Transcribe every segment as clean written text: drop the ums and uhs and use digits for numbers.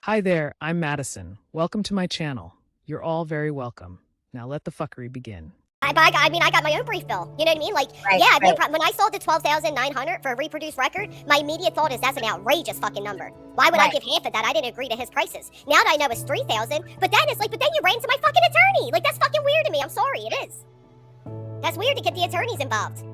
Hi there, I'm Madison. Welcome to my channel. You're all very welcome. Now let the fuckery begin. I got my own brief bill. You know what I mean? Like, Right, yeah, I have no right. problem. When I saw the 12,900 for a reproduced record, my immediate thought is that's an outrageous fucking number. Why would I Right. give half of that? I didn't agree to his prices. Now that I know it's 3,000, but then it's like, but then you ran to my fucking attorney. Like, that's fucking weird to me. I'm sorry, it is. That's weird to get the attorneys involved.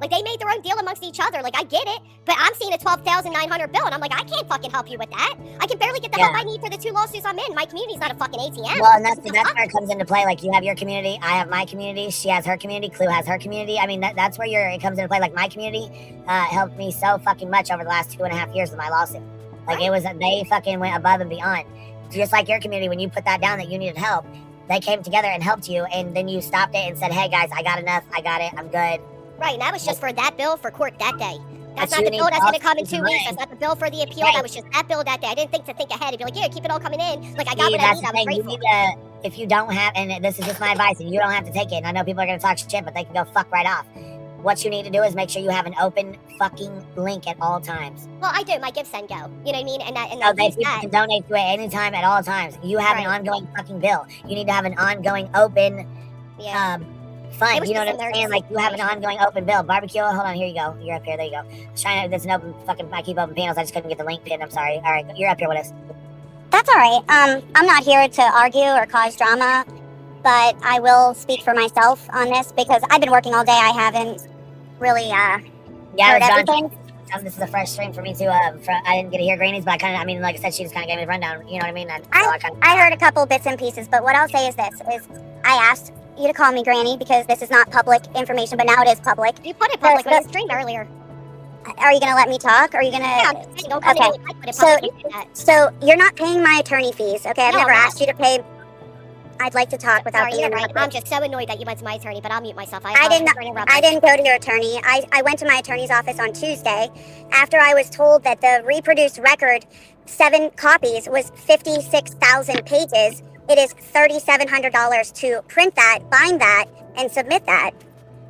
Like, they made their own deal amongst each other. Like, I get it, but I'm seeing a 12,900 bill, and I'm like, I can't fucking help you with that. I can barely get the help I need for the 2 lawsuits I'm in. My community's not a fucking ATM. Well, and that's where it comes into play. Like, you have your community, I have my community, she has her community, Clue has her community. I mean, that's where it comes into play. Like, my community helped me so fucking much over the last 2.5 years with my lawsuit. Like, Right. they fucking went above and beyond. Just like your community, when you put that down that you needed help, they came together and helped you, and then you stopped it and said, hey guys, I got enough, I got it, I'm good. Right, and that was just for that bill for court that day. That's But not you the need bill that's going to to come in also 2 weeks. That's not the bill for the appeal. Right. That was just that bill that day. I didn't think ahead and be like, yeah, keep it all coming in. Like, I got See, what I that's need. the I was thing. You grateful. need to, if you don't have, and this is just my advice, and you don't have to take it, and I know people are going to talk shit, but they can go fuck right off. What you need to do is make sure you have an open fucking link at all times. Well, I do. My give, send, go. You know what I mean? And So that people can donate to it anytime at all times. You have an ongoing fucking bill. You need to have an ongoing open fund. You know what I'm saying? Like, you have an ongoing open bill. Barbecue, hold on, here you go. You're up here, there you go. Trying to, there's an open fucking, I keep open panels. I just couldn't get the link pinned. I'm sorry. All right, you're up here with us. That's all right. I'm not here to argue or cause drama, but I will speak for myself on this because I've been working all day. I haven't really heard everything. This is a fresh stream for me too. I didn't get to hear Granny's, but I mean, like I said, she just kind of gave me the rundown. You know what I mean? I heard a couple bits and pieces, but what I'll say is this: I asked you to call me Granny because this is not public information, but now it is public. You put it public on the stream earlier. Are you going to let me talk? Or are you going to? Yeah, don't come Okay. in and put it public. So you're not paying my attorney fees, okay? I've No, never I'm not. asked you to pay. I'd like to talk without Sorry, being you're right. interrupted. I'm just so annoyed that you went to my attorney, but I'll mute myself. I didn't go to your attorney. I went to my attorney's office on Tuesday after I was told that the reproduced record, 7 copies, was 56,000 pages. It is $3,700 to print that, bind that, and submit that.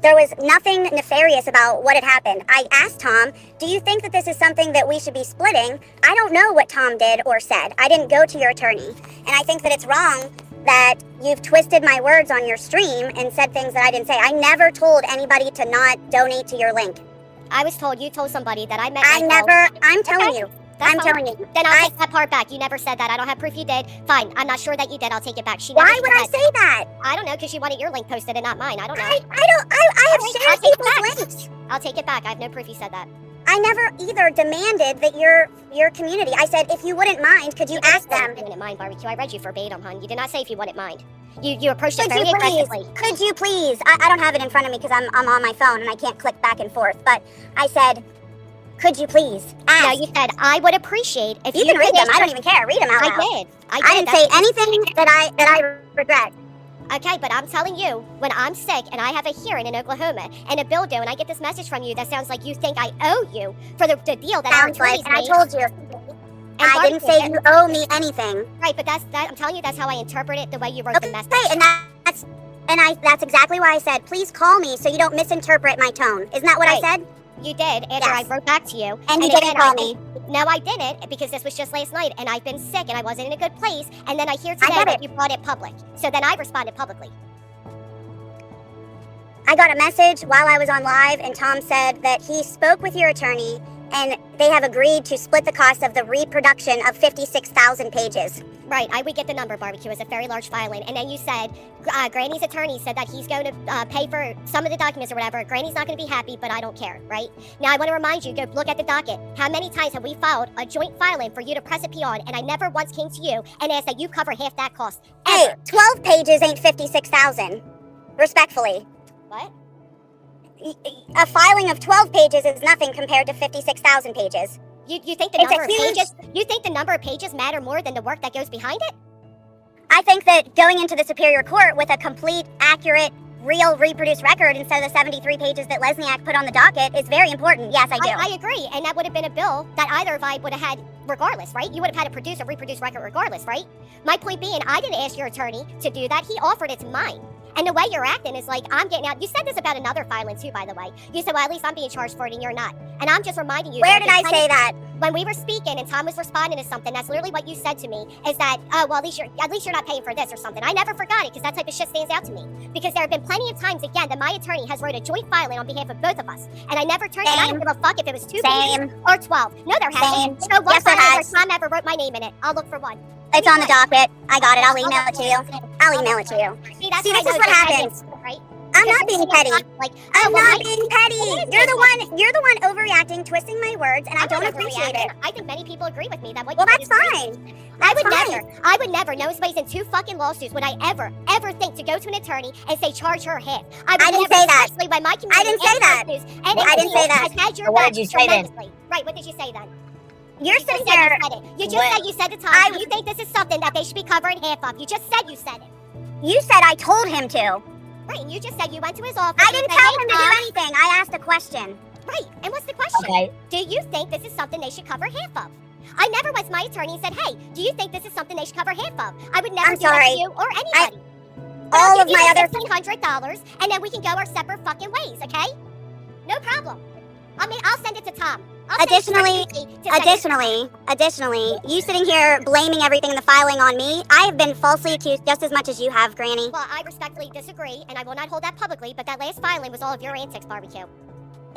There was nothing nefarious about what had happened. I asked Tom, do you think that this is something that we should be splitting? I don't know what Tom did or said. I didn't go to your attorney. And I think that it's wrong that you've twisted my words on your stream and said things that I didn't say. I never told anybody to not donate to your link. I was told, you told somebody that I met. I'm telling you. That's I'm fine. telling you. Then I'll take that part back. You never said that. I don't have proof you did. Fine. I'm not sure that you did. I'll take it back. Why would I say that? I don't know, because you wanted your link posted and not mine. I don't know. I have shared people's links. I'll take it back. I have no proof you said that. I never either demanded that your community. I said, if you wouldn't mind, could you ask them? You wouldn't mind, Barbecue. I read you verbatim, hun. You did not say if you wouldn't mind. You approached it very aggressively. Could you please? I don't have it in front of me because I'm on my phone and I can't click back and forth. But I said, could you please ask? No, you said, I would appreciate if you can read them. I don't even care. Read them out loud. I did. I didn't say anything that I regret. Okay, but I'm telling you, when I'm sick and I have a hearing in Oklahoma and a bill due, and I get this message from you that sounds like you think I owe you for the deal that sounds like, and I told you. And I didn't say you owe me anything. Right, but I'm telling you, that's how I interpret it, the way you wrote the message. Okay, and that's exactly why I said, please call me so you don't misinterpret my tone. Isn't that what I said? You did, after I wrote back to you. And you didn't call me. No, I didn't, because this was just last night, and I've been sick, and I wasn't in a good place, and then I hear today that you brought it public. So then I responded publicly. I got a message while I was on live, and Tom said that he spoke with your attorney, and they have agreed to split the cost of the reproduction of 56,000 pages. Right, I would get the number, Barbecue. It's a very large filing. And then you said, Granny's attorney said that he's going to pay for some of the documents or whatever. Granny's not going to be happy, but I don't care, right? Now, I want to remind you, go look at the docket. How many times have we filed a joint filing for you to press a P on, and I never once came to you and asked that you cover half that cost, ever. Hey, 12 pages ain't 56,000. Respectfully. What? A filing of 12 pages is nothing compared to 56,000 pages. You think the number of pages? You think the number of pages matter more than the work that goes behind it? I think that going into the Superior Court with a complete, accurate, real reproduced record instead of the 73 pages that Lesniak put on the docket is very important. Yes, I do. I agree, and that would have been a bill that either of I would have had regardless, right? You would have had to produce a reproduced record regardless, right? My point being, I didn't ask your attorney to do that. He offered it to mine. And the way you're acting is like, I'm getting out. You said this about another filing too, by the way. You said, well, at least I'm being charged for it and you're not. And I'm just reminding you. Where did I say that? When we were speaking and Tom was responding to something, that's literally what you said to me, is that, oh, well, at least you're not paying for this or something. I never forgot it because that type of shit stands out to me. Because there have been plenty of times, again, that my attorney has wrote a joint filing on behalf of both of us. And I never turned it. I don't give a fuck if it was 2 pages or 12. No, there hasn't. There's no one Yes, there filing has. where Tom ever wrote my name in it. I'll look for one. It's on the docket. I got it. I'll email it to you. I'll email it to you. See, that's See, how this I is know what that I happens. didn't, right? I'm Because not being you're petty. like, I'm well, not I- being petty. You're the one overreacting, twisting my words, and I I'm don't not appreciate it. overreacting. I think many people agree with me that what Well, you that's did is crazy. fine. I That's would fine. I would never, no space in 2 fucking lawsuits would I ever think to go to an attorney and say charge her half. I didn't never, say that. Especially when my community I didn't say and that. Fox News and I didn't say that. has had your So what back did you say then? tremendously. Right, what did you say then? You're You sitting just said here. you just said you said to Tom, you think this is something that they should be covering half of. You just said you said it. You said I told him to. Right, and you just said you went to his office. I and didn't said, tell "Hey, him to Tom." do anything. I asked a question. Right, and what's the question? Okay. Do you think this is something they should cover half of? I never went to my attorney and said, hey, do you think this is something they should cover half of? I would never I'm do that sorry. to you or anybody. All I'll of give my you other. $1,500 and then we can go our separate fucking ways, okay? No problem. I mean, I'll send it to Tom. I'll send it to Additionally- Ricky to send it to Additionally, you sitting here blaming everything in the filing on me. I have been falsely accused just as much as you have, Granny. Well, I respectfully disagree, and I will not hold that publicly, but that last filing was all of your antics, BBQ.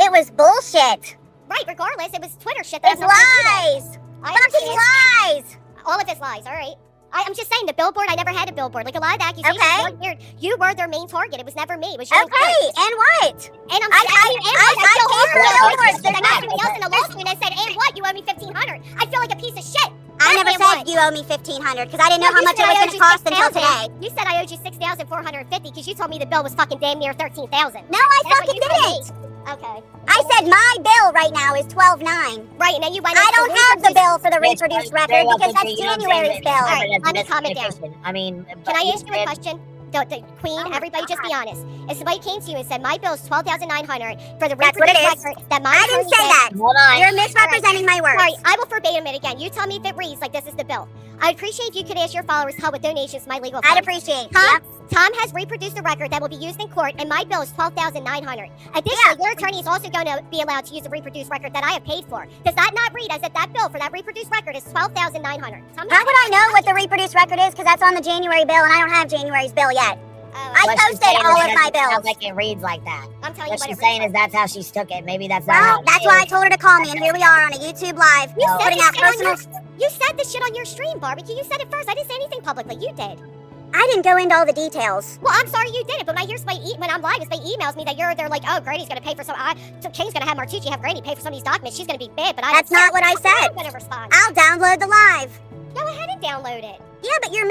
It was bullshit. Right, regardless, it was Twitter shit. That It's has nothing to do with it. lies. I Fucking understand. lies. All of his lies, all right? I'm just saying, the billboard, I never had a billboard. Like, a lot of the accusations Okay. were weird. You were their main target. It was never me. It was you. Okay, and what? And I'm I saying, paid for billboards. I got somebody else in the lawsuit and said, and what? You owe me $1,500. I feel like a piece of shit. I never And said what? you owe me $1,500 because I didn't know No, how you much said it was I going owed to you cost until $6,000. today. You said I owed you $6,450 because you told me the bill was fucking damn near $13,000. No, I That's what fucking you told didn't. Okay. I said my bill right now is $12,900. Right, and then you went I into don't have the bill for the Yes, reproduced very record well because put that's you, you know what I'm saying? January's bill. All right, But let me that's calm it down. miscommunication. I mean, Can I ask you a question? The Queen, Oh my everybody just be God. honest. If somebody came to you and said, my bill is $12,900 for the That's what it reproduced is. record that my I didn't attorney say did, that. Hold on. You're misrepresenting my words. Sorry, I will verbatim it again. You tell me if it reads like this is the bill. I'd appreciate if you could ask your followers to help with donations to my legal I'd funds. appreciate. Tom, Yep. Tom has reproduced a record that will be used in court, and my bill is $12,900. Additionally, your attorney is also going to be allowed to use a reproduced record that I have paid for. Does that not read as if that bill for that reproduced record is $12,900? How would I know what the reproduced record is? Because that's on the January bill, and I don't have January's bill yet. I What she's posted saying all is of that my it sounds bills. like it reads like that. I'm telling you What what she's it saying reads is that's how she took it. Maybe that's not how Well, it that's is. why I told her to call me, and here we are on a YouTube Live, You said putting this out shit on personal. You said this shit on your stream, BBQ. You said it first. I didn't say anything publicly. You did. I didn't go into all the details. Well, I'm sorry you did it, but when I hear somebody when I'm live, if somebody emails me that they're like, oh, Grady's gonna pay for some. King's gonna have Martucci have Grady pay for some of these documents. She's gonna be bad, but I. That's not what I said. I'm gonna respond. I'll download the live. Go ahead and download it. Yeah, but your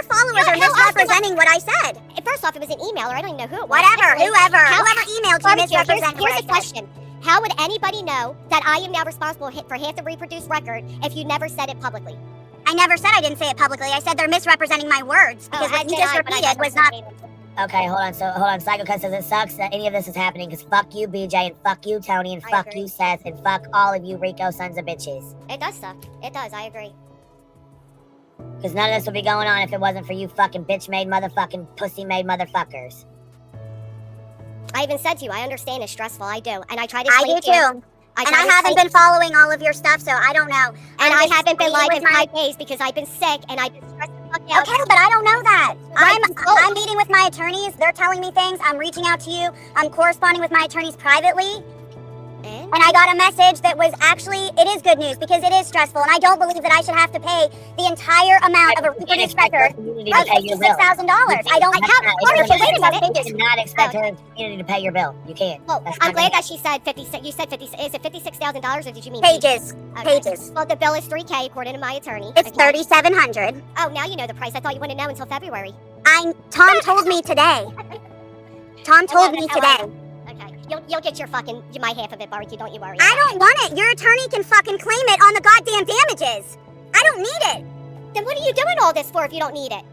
followers Yeah, are how often misrepresenting what I said. First off, it was an email, or I don't even know who it was. Whatever, Actually, whoever how- emailed you BBQ, misrepresenting what here's I a said. question. How would anybody know that I am now responsible for half the reproduced record if you never said it publicly? I never said I didn't say it publicly. I said they're misrepresenting my words because what you just repeated was not. Okay, hold on. So, hold on. Psycho Cut says it sucks that any of this is happening because fuck you, BJ, and fuck you, Tony, and I fuck agree. you, Seth, and fuck all of you Rico sons of bitches. It does suck. It does. I agree. Because none of this would be going on if it wasn't for you fucking bitch-made motherfucking pussy-made motherfuckers. I even said to you, I understand it's stressful. I do, and I try to. I explain do to you. too. I And I haven't been following all of your stuff, so I don't know. And I haven't been live with in my- 5 days because I've been sick and I've been stressed the fuck out. Okay, but I don't know that. Right, I'm meeting with my attorneys. They're telling me things. I'm reaching out to you. I'm corresponding with my attorneys privately. And? And I got a message that was actually, it is good news because it is stressful. And I don't believe that I should have to pay the entire amount of a reproduced record of $56,000. I don't. You cannot expect her community to pay your bill. You can't. Well, That's I'm not glad gonna that she said 56. You said 56. Is it $56,000 or did you mean Pages. Okay. Pages. Well, the bill is $3K according to my attorney. It's Okay. $3,700. Oh, now you know the price. I thought you wouldn't know until February. Tom told me today. Tom told me today. Okay, you'll get your fucking my half of it, BBQ. Don't you worry. I don't want it. Your attorney can fucking claim it on the goddamn damages. I don't need it. Then what are you doing all this for if you don't need it?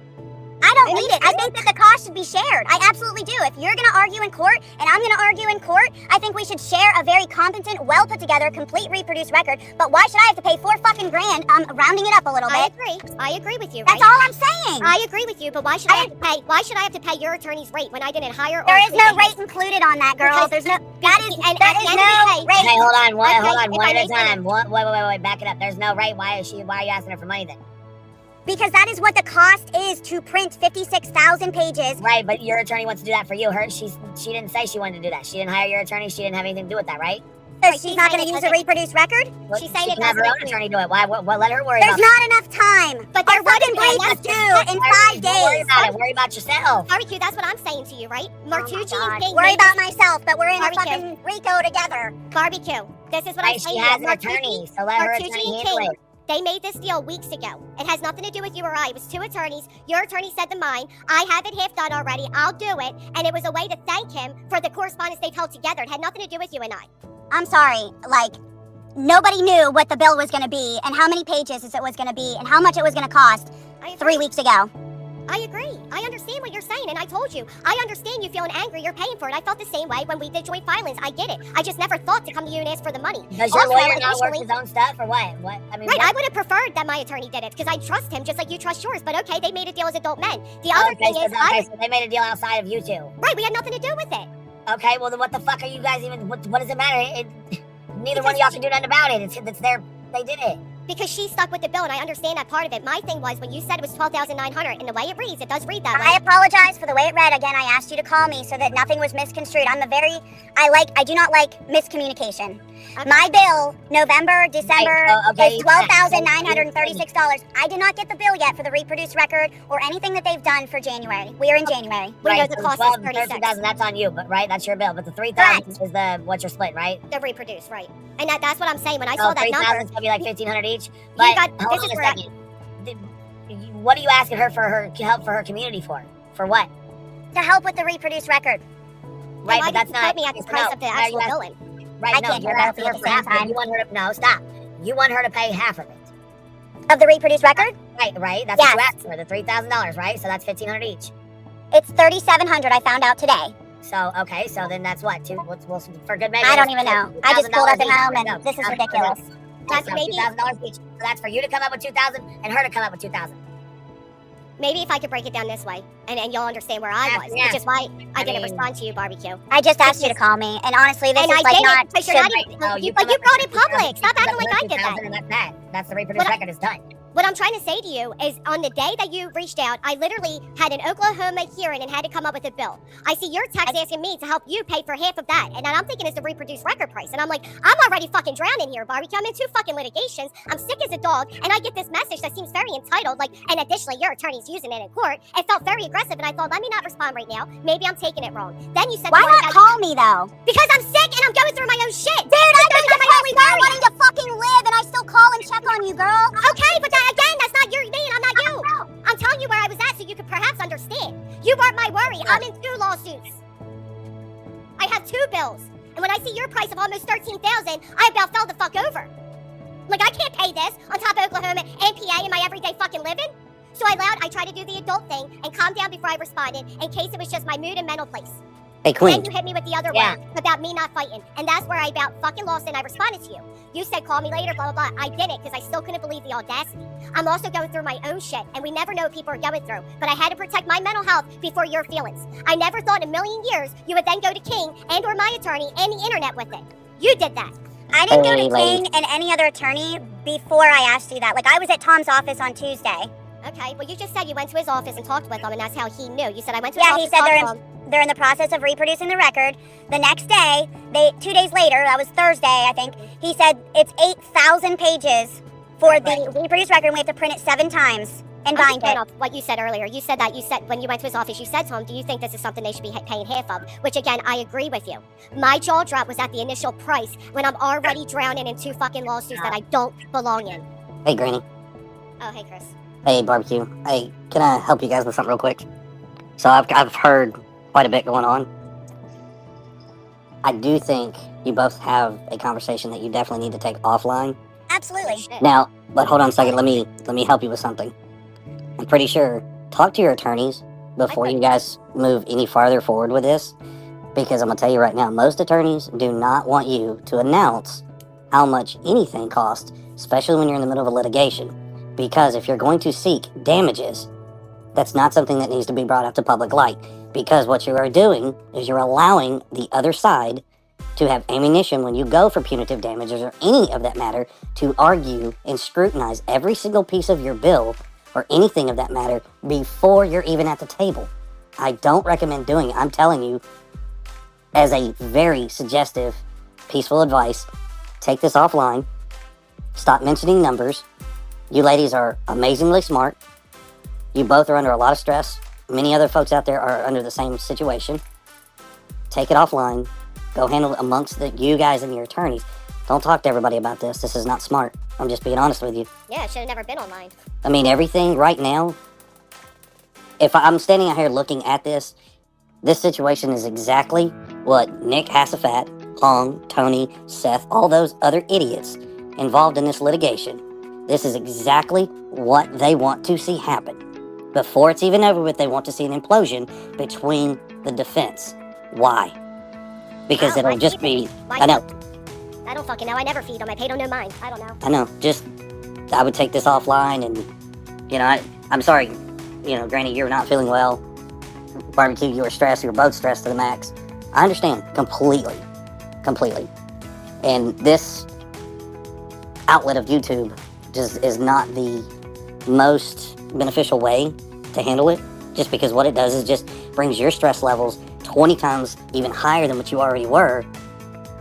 I don't need it. I think that the cost should be shared. I absolutely do. If you're going to argue in court and I'm going to argue in court, I think we should share a very competent, well put together, complete reproduced record. But why should I have to pay $4 fucking grand? I'm rounding it up a little bit. I agree with you. That's all I'm saying. I agree with you, but why should I have to pay? Why should I have to pay your attorney's rate when I didn't hire? There is no rate included on that, girl. There's no. That is no rate. Hey, hold on, one at a time. Wait, back it up. There's no rate. Why are you asking her for money then? Because that is what the cost is to print 56,000 pages. Right, but your attorney wants to do that for you. She didn't say she wanted to do that. She didn't hire your attorney. She didn't have anything to do with that, right? So she's not going to use a reproduced record? Well, She's saying she it can have her doesn't own attorney do it. Why? Let her worry There's about not enough time. But Our there wouldn't fucking be. brief is due in 5 days. Don't worry about it. Worry about yourself. Barbecue, that's what I'm saying to you, right? Martucci and King. Worry about myself, but we're in a Barbecue. fucking RICO together. Barbecue. This is what I'm Right, saying. she has an Martucci- attorney, so let her Martucci attorney and handle King, it. They made this deal weeks ago. It has nothing to do with you or I. It was 2 attorneys. Your attorney said to mine, I have it half done already. I'll do it. And it was a way to thank him for the correspondence they've held together. It had nothing to do with you and I. I'm sorry, like, nobody knew what the bill was going to be and how many pages it was going to be and how much it was going to cost I agree. 3 weeks ago. I agree. I understand what you're saying, and I told you. I understand you feeling angry. You're paying for it. I felt the same way when we did joint filings. I get it. I just never thought to come to you and ask for the money. Does your Also, lawyer not work additionally- his own stuff or what? What? I mean, Right, what? I would have preferred that my attorney did it because I trust him just like you trust yours. But okay, they made a deal as adult men. The other thing is, so they made a deal outside of you two. right, we had nothing to do with it. Okay, well then what the fuck are you guys even? What does it matter? Neither one of Because y'all can do nothing about it. It's their. They did it. Because she stuck with the bill, and I understand that part of it. My thing was when you said it was $12,900, and the way it reads, it does read that way. I apologize for the way it read. Again, I asked you to call me so that nothing was misconstrued. I do not like miscommunication. Okay. My bill, November, December, okay, is $12,936. I did not get the bill yet for the reproduced record or anything that they've done for January. We are in January. We know Right, the so cost is 12 and 36. 13,000, that's on you, but right, that's your bill. But the 3,000 is the what you're split, right? They're reproduced, right? And that's what I'm saying. When I So saw that 3,000 number, is gonna be like 1,500 each. But got- hold this on is a where I- second. What are you asking her for her help for her community for? For what? To help with the reproduced record. Right, why but that's did you not. quote me at the so price no, of the why are actual you asking- billing? Right, I no, can't you're hear both asking her at the for same half of it. time. You want her to no stop. You want her to pay half of it. Of the reproduced record? Right. That's what you Yes. asked for, the $3,000, right? So that's 1,500 each. It's $3,700 I found out today. So okay, so then that's what we'll for good measure. I don't even know. I just pulled up in my home $2,000 and this is each. ridiculous. That's So maybe- $2,000 each. So that's for you to come up with 2,000 and her to come up with 2,000. Maybe if I could break it down this way, and you'll understand where I was, Yeah. which is why I didn't mean- respond to you, Barbecue. I just asked you to call me, and honestly, this And is I like did not. it, but you're not should- even, No, you come up brought with it public. 2,000, Stop acting like I did 2,000 that. and that's that. That's the reproduced But I- record is done. What I'm trying to say to you is on the day that you reached out, I literally had an Oklahoma hearing and had to come up with a bill. I see your text asking me to help you pay for half of that. And then I'm thinking it's the reproduced record price. And I'm like, I'm already fucking drowning here, Barbecue. I'm in 2 fucking litigations. I'm sick as a dog. And I get this message that seems very entitled. Like, and additionally, your attorney's using it in court. It felt very aggressive. And I thought, let me not respond right now. Maybe I'm taking it wrong. Then you said, Why the one not guy- call me though? Because I'm sick and I'm going through my own shit. Dude, I've been depressed now wanting to fucking live, and I still call and check on you, girl. Okay, but again, that's not your me and I'm not you. I'm telling you where I was at so you could perhaps understand. You weren't my worry. I'm in 2 lawsuits. I have 2 bills. And when I see your price of almost 13,000, I about fell the fuck over. Like, I can't pay this on top of Oklahoma and PA in my everyday fucking living. So I tried to do the adult thing and calm down before I responded in case it was just my mood and mental place. Hey, Queen. Then you hit me with the other Yeah. one about me not fighting. And that's where I about fucking lost and I responded to you. You said call me later, blah, blah, blah. I didn't because I still couldn't believe the audacity. I'm also going through my own shit and we never know what people are going through. But I had to protect my mental health before your feelings. I never thought in a million years you would then go to King and or my attorney and the internet with it. You did that. I didn't go Hey, to lady. King and any other attorney before I asked you that. Like, I was at Tom's office on Tuesday. Okay, well you just said you went to his office and talked with him and that's how he knew. You said I went to his Yeah, office he said and talked to him. they're in the process of reproducing the record. The next day, 2 days later, that was Thursday, I think, he said it's 8,000 pages for the reproduced record, and we have to print it 7 times and I'm bind just going it. off what you said earlier. You said when you went to his office, you said to him, do you think this is something they should be paying half of? Which again, I agree with you. My jaw drop was at the initial price when I'm already drowning in 2 fucking lawsuits that I don't belong in. Hey, Granny. Oh, hey, Chris. Hey, Barbecue. Hey, can I help you guys with something real quick? So I've heard quite a bit going on. I do think you both have a conversation that you definitely need to take offline. Absolutely. Shit. Now, but hold on a second. Let me help you with something. I'm pretty sure talk to your attorneys before you guys move any farther forward with this, because I'm gonna tell you right now, most attorneys do not want you to announce how much anything costs, especially when you're in the middle of a litigation, because if you're going to seek damages, that's not something that needs to be brought out to public light, because what you are doing is you're allowing the other side to have ammunition when you go for punitive damages or any of that matter to argue and scrutinize every single piece of your bill or anything of that matter before you're even at the table. I don't recommend doing it. I'm telling you, as a very suggestive, peaceful advice, take this offline. Stop mentioning numbers. You ladies are amazingly smart. You both are under a lot of stress. Many other folks out there are under the same situation. Take it offline. Go handle it amongst you guys and your attorneys. Don't talk to everybody about this. This is not smart. I'm just being honest with you. Yeah, it should have never been online. I mean, everything right now, if I'm standing out here looking at this situation is exactly what Nick Hassafat, Hong, Tony, Seth, all those other idiots involved in this litigation. This is exactly what they want to see happen. Before it's even over with, they want to see an implosion between the defense. Why? Because it'll just be... I know. I don't fucking know. I never feed them. I pay them no mind. I don't know. I know. Just, I would take this offline and, you know, I'm sorry, you know, Granny, you're not feeling well. Barbecue, you were stressed. You were both stressed to the max. I understand completely. Completely. And this outlet of YouTube just is not the most beneficial way to handle it, just because what it does is just brings your stress levels 20 times even higher than what you already were.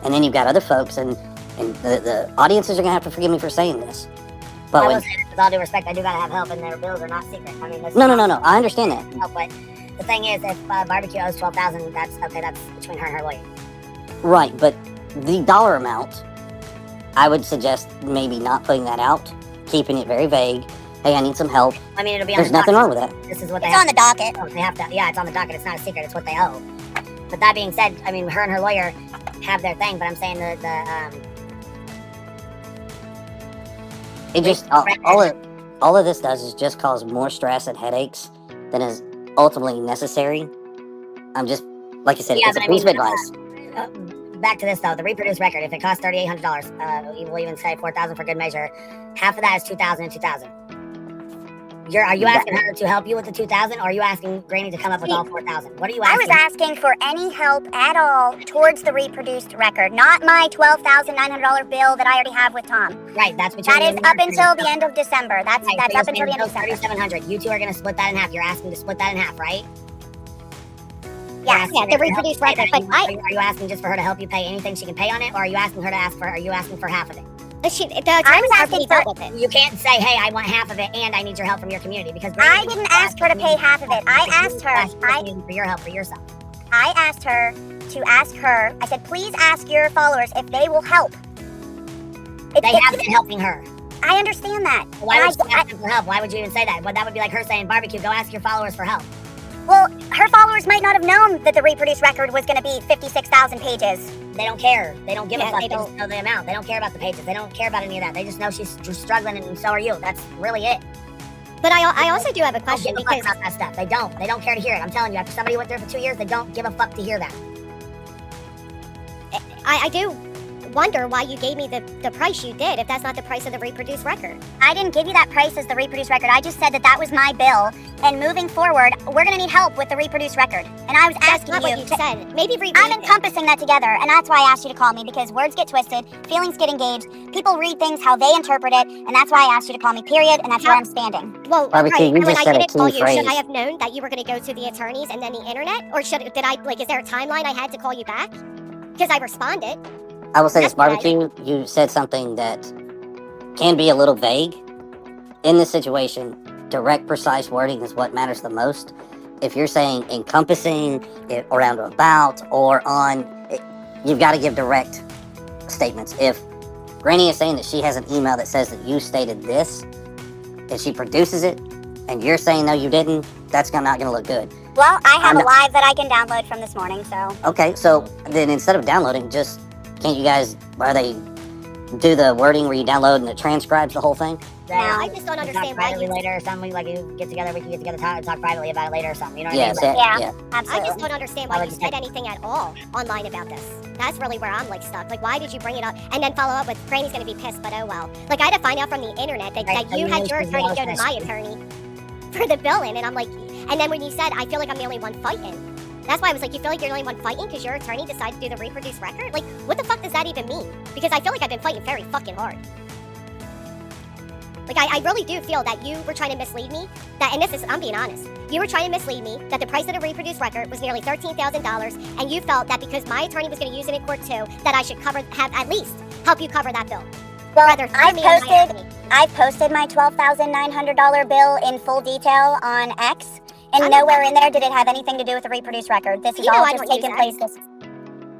And then you've got other folks, and the audiences are going to have to forgive me for saying this. But I will say, with all due respect, I do got to have help, and their bills are not secret. I mean, no, I understand that. Help, but the thing is, if Barbecue owes $12,000, that's okay. That's between her and her lawyer. Right, but the dollar amount, I would suggest maybe not putting that out, keeping it very vague. Hey, I need some help. I mean, it'll be on There's the nothing docket. wrong with that. This is what It's on the docket. They have to. Yeah, it's on the docket. It's not a secret. It's what they owe. But that being said, I mean, her and her lawyer have their thing. But I'm saying It just all of this does is just cause more stress and headaches than is ultimately necessary. I'm just, like I said, it's a piece of advice. Back to this though, the reproduced record. If it costs $3,800, we'll even say $4,000 for good measure. Half of that is $2,000 and $2,000. Are you asking her to help you with the $2,000, or are you asking Granny to come up with all $4,000? What are you asking? I was asking for any help at all towards the reproduced record, not my $12,900 bill that I already have with Tom. Right, that's between that is up until the end of December. That's right, up until the end of December. $3,700. You two are going to split that in half. You're asking to split that in half, right? Yeah, the reproduced record. But are you asking just for her to help you pay anything she can pay on it, or are you asking her to are you asking for half of it? I was asking for with it. You can't say, hey, I want half of it and I need your help from your community, because I didn't ask her to pay half of it. I asked her for your help for yourself. I asked her to ask her. I said, please ask your followers if they will help. They have been helping her. I understand that. Why would you ask them for help? Why would you even say that? Well, that would be like her saying, Barbecue, go ask your followers for help. Well, her followers might not have known that the reproduced record was going to be 56,000 pages. They don't care. They don't give a fuck. They just know the amount. They don't care about the pages. They don't care about any of that. They just know she's struggling, and so are you. That's really it. But I also do have a question, because about that stuff. They don't care to hear it. I'm telling you, after somebody went through it for 2 years, they don't give a fuck to hear that. I do wonder why you gave me the price you did, if that's not the price of the reproduced record. I didn't give you that price as the reproduced record. I just said that was my bill, and moving forward, we're going to need help with the reproduced record. And I was asking what you said. Maybe I'm encompassing that together, and that's why I asked you to call me, because words get twisted, feelings get engaged, people read things how they interpret it, and that's why I asked you to call me, period, and that's where I'm standing. Well, Barbecue, you just said a key phrase. Should I have known that you were going to go to the attorneys and then the internet? Or is there a timeline I had to call you back? Because I responded. I will say this, Barbecue, you said something that can be a little vague. In this situation, direct, precise wording is what matters the most. If you're saying encompassing, around or about, or on, you've got to give direct statements. If Granny is saying that she has an email that says that you stated this, and she produces it, and you're saying no, you didn't, that's not going to look good. Well, I have a live that I can download from this morning, so. Okay, so then instead of downloading, can't you guys, do the wording where you download and it transcribes the whole thing? No, I just don't understand why privately you... later or something. Like you get together, we can get together talk privately about it later or something. You know what Yes, I mean? Yeah. I Absolutely. just don't understand why you said anything at all online about this. That's really where I'm like stuck. Like, why did you bring it up and then follow up with Granny's gonna be pissed, but oh well. Like, I had to find out from the internet that, Right, that you had your attorney go to my attorney for the billing, and I'm like, and then when you said, I feel like I'm the only one fighting. That's why I was like, you feel like you're the only one fighting because your attorney decided to do the reproduce record? Like, what the fuck does that even mean? Because I feel like I've been fighting very fucking hard. Like, I really do feel that you were trying to mislead me. That, and this is, I'm being honest. You were trying to mislead me that the price of the reproduce record was nearly $13,000, and you felt that because my attorney was going to use it in court too, that I should have at least help you cover that bill. Well, Rather sue me and my attorney. I posted my $12,900 bill in full detail on X, and I don't nowhere in there did it have anything to do with the reproduce record. This is You know all I just don't use taking X. place.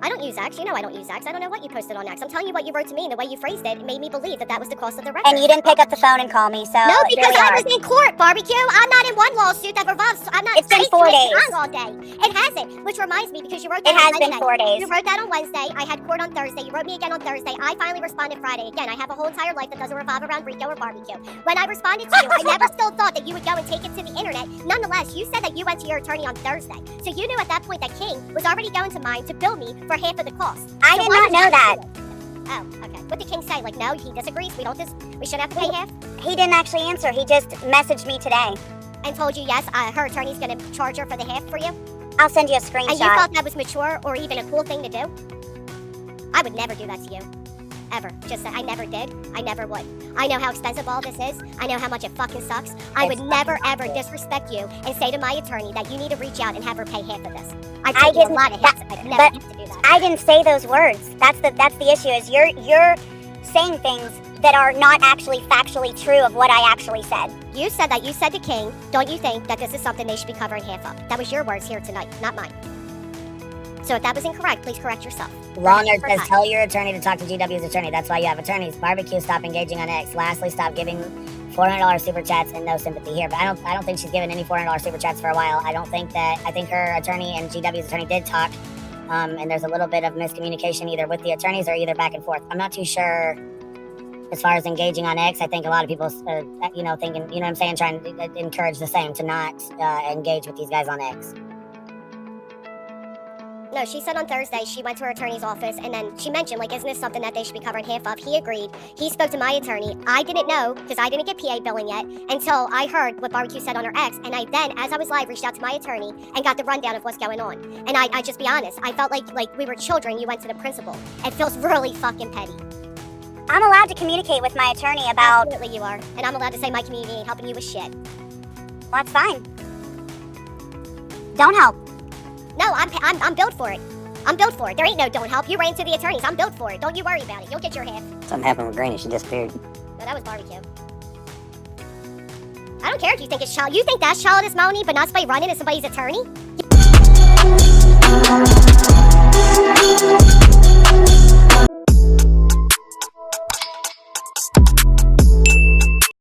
I don't use X. You know I don't use X. I don't know what you posted on X. I'm telling you what you wrote to me, and the way you phrased it made me believe that that was the cost of the record. And you didn't pick up the phone and call me, so No, there because we I are. was in court, barbecue. I'm not in one lawsuit that revolves. I'm not. It's been 4 days. All day. It hasn't. Which reminds me, because you wrote that. It has on been Wednesday. 4 days. You wrote that on Wednesday. I had court on Thursday. You wrote me again on Thursday. I finally responded Friday. Again, I have a whole entire life that doesn't revolve around Rico or barbecue. When I responded to you, I never still thought that you would go and take it to the internet. Nonetheless, you said that you went to your attorney on Thursday. So you knew at that point that King was already going to mine to bill me for half of the cost. I So did why not did you know that. do it? Oh, okay. What did King say? Like, no, he disagrees. We shouldn't have to pay half. He didn't actually answer. He just messaged me today. And told you yes, her attorney's going to charge her for the half for you. I'll send you a And you screenshot. thought that was mature or even a cool thing to do? I would never do that to you. Ever. Just I never did. I never would. I know how expensive all this is. I know how much it fucking sucks. I would never ever disrespect you and say to my attorney that you need to reach out and have her pay half of this. I've taken a didn't- lot of hits. I'd never but have to do that. I didn't say those words. That's the issue. Is you're saying things that are not actually factually true of what I actually said. You said that you said to King, don't you think that this is something they should be covering half of? That was your words here tonight, not mine. So if that was incorrect, please correct yourself. Law nerd says, tell your attorney to talk to GW's attorney. That's why you have attorneys. Barbecue, stop engaging on X. Lastly, stop giving $400 super chats and no sympathy here. But I don't think she's given any $400 super chats for a while. I think her attorney and GW's attorney did talk. And there's a little bit of miscommunication either with the attorneys or either back and forth. I'm not too sure as far as engaging on X. I think a lot of people are, thinking, you know what I'm saying, trying to encourage the same, to not engage with these guys on X. No, she said on Thursday she went to her attorney's office and then she mentioned, like, isn't this something that they should be covering half of? He agreed. He spoke to my attorney. I didn't know because I didn't get PA billing yet until I heard what Barbecue said on her ex. And I then, as I was live, reached out to my attorney and got the rundown of what's going on. And I just be honest, I felt like we were children. You went to the principal. It feels really fucking petty. I'm allowed to communicate with my attorney about. Absolutely you are. And I'm allowed to say my community ain't helping you with shit. Well, that's fine. Don't help. No, I'm built for it. I'm built for it. There ain't no don't help. You ran to the attorneys. I'm built for it. Don't you worry about it. You'll get your half. Something happened with Granny. She disappeared. No, that was Barbecue. I don't care if you think it's child. You think that's childish, Moni, but not somebody running as somebody's attorney?